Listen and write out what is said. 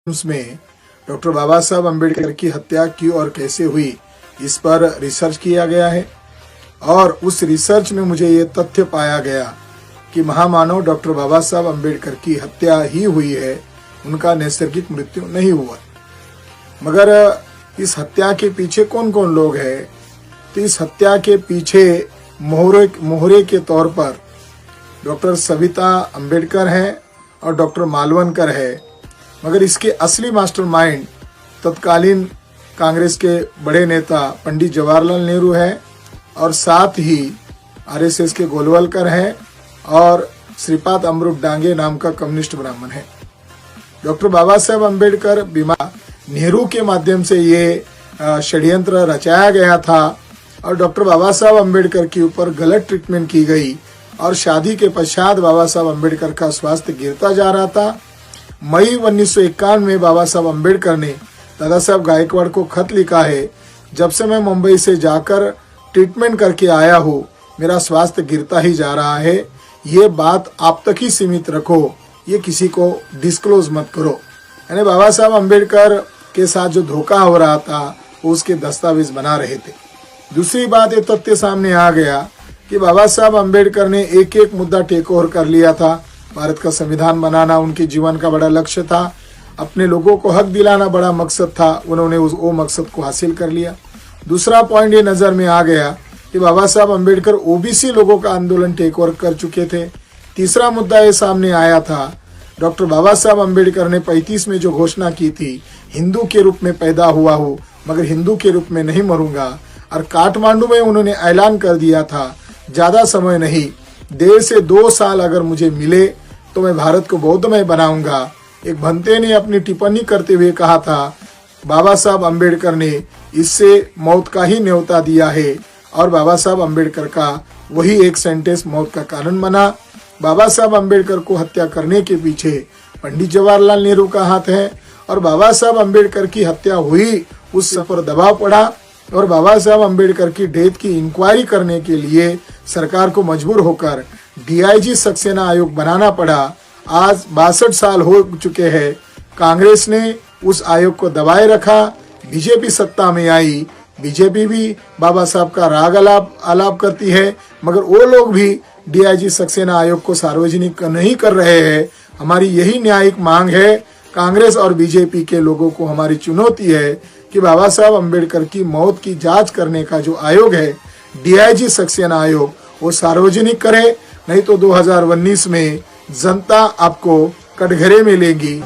में डॉक्टर बाबा साहब अम्बेडकर की हत्या क्यों और कैसे हुई, इस पर रिसर्च किया गया है और उस रिसर्च में मुझे ये तथ्य पाया गया कि महामानव डॉक्टर बाबा साहब अम्बेडकर की हत्या ही हुई है, उनका नैसर्गिक मृत्यु नहीं हुआ। मगर इस हत्या के पीछे कौन कौन लोग हैं? तो इस हत्या के पीछे मोहरे के तौर पर डॉक्टर सविता अम्बेडकर हैं और डॉक्टर मालवणकर है। मगर इसके असली मास्टरमाइंड तत्कालीन कांग्रेस के बड़े नेता पंडित जवाहरलाल नेहरू है और साथ ही आरएसएस के गोलवलकर हैं और श्रीपाद अमृत डांगे नाम का कम्युनिस्ट ब्राह्मण है। डॉक्टर बाबा साहब अम्बेडकर बीमार नेहरू के माध्यम से ये षड्यंत्र रचाया गया था और डॉक्टर बाबा साहब अम्बेडकर के ऊपर गलत ट्रीटमेंट की गई और शादी के पश्चात बाबा साहब अम्बेडकर का स्वास्थ्य गिरता जा रहा था। मई 1951 में बाबा साहब अम्बेडकर ने दादा साहब गायकवाड़ को खत लिखा है, जब से मैं मुंबई से जाकर ट्रीटमेंट करके आया हूँ मेरा स्वास्थ्य गिरता ही जा रहा है, ये बात आप तक ही सीमित रखो, ये किसी को डिस्क्लोज मत करो। यानी बाबा साहब अम्बेडकर के साथ जो धोखा हो रहा था वो उसके दस्तावेज बना रहे थे। दूसरी बात ये तथ्य सामने आ गया कि बाबा साहब अम्बेडकर ने एक एक मुद्दा टेक ओवर कर लिया था। भारत का संविधान बनाना उनके जीवन का बड़ा लक्ष्य था, अपने लोगों को हक दिलाना बड़ा मकसद था, उन्होंने वो मकसद को हासिल कर लिया। दूसरा पॉइंट ये नजर में आ गया कि बाबा साहब अम्बेडकर ओबीसी लोगों का आंदोलन टेक ओवर कर चुके थे। तीसरा मुद्दा ये सामने आया था, डॉक्टर बाबा साहब अम्बेडकर ने 35 में जो घोषणा की थी, हिंदू के रूप में पैदा हुआ हूँ मगर हिंदू के रूप में नहीं मरूंगा, और काठमांडू में उन्होंने ऐलान कर दिया था ज्यादा समय नहीं, 1.5 से 2 साल अगर मुझे मिले तो मैं भारत को बौद्धमय बनाऊंगा। एक भंते ने अपनी टिप्पणी करते हुए कहा था, बाबा साहब अम्बेडकर ने इससे मौत का ही न्योता दिया है और बाबा साहब अम्बेडकर का वही एक सेंटेंस मौत का कारण बना। बाबा साहब अम्बेडकर को हत्या करने के पीछे पंडित जवाहरलाल नेहरू का हाथ है और बाबा साहब अम्बेडकर की हत्या हुई, उस पर दबाव पड़ा और बाबा साहब अम्बेडकर की डेथ की इंक्वायरी करने के लिए सरकार को मजबूर होकर डीआईजी सक्सेना आयोग बनाना पड़ा। आज 62 साल हो चुके हैं, कांग्रेस ने उस आयोग को दबाए रखा, बीजेपी सत्ता में आई, बीजेपी भी बाबा साहब का राग आलाप करती है मगर वो लोग भी डीआईजी सक्सेना आयोग को सार्वजनिक नहीं कर रहे हैं। हमारी यही न्यायिक मांग है, कांग्रेस और बीजेपी के लोगों को हमारी चुनौती है कि बाबा साहब अम्बेडकर की मौत की जांच करने का जो आयोग है डीआईजी सक्सेना आयोग, वो सार्वजनिक करे, नहीं तो 2019 में जनता आपको कटघरे में लेगी।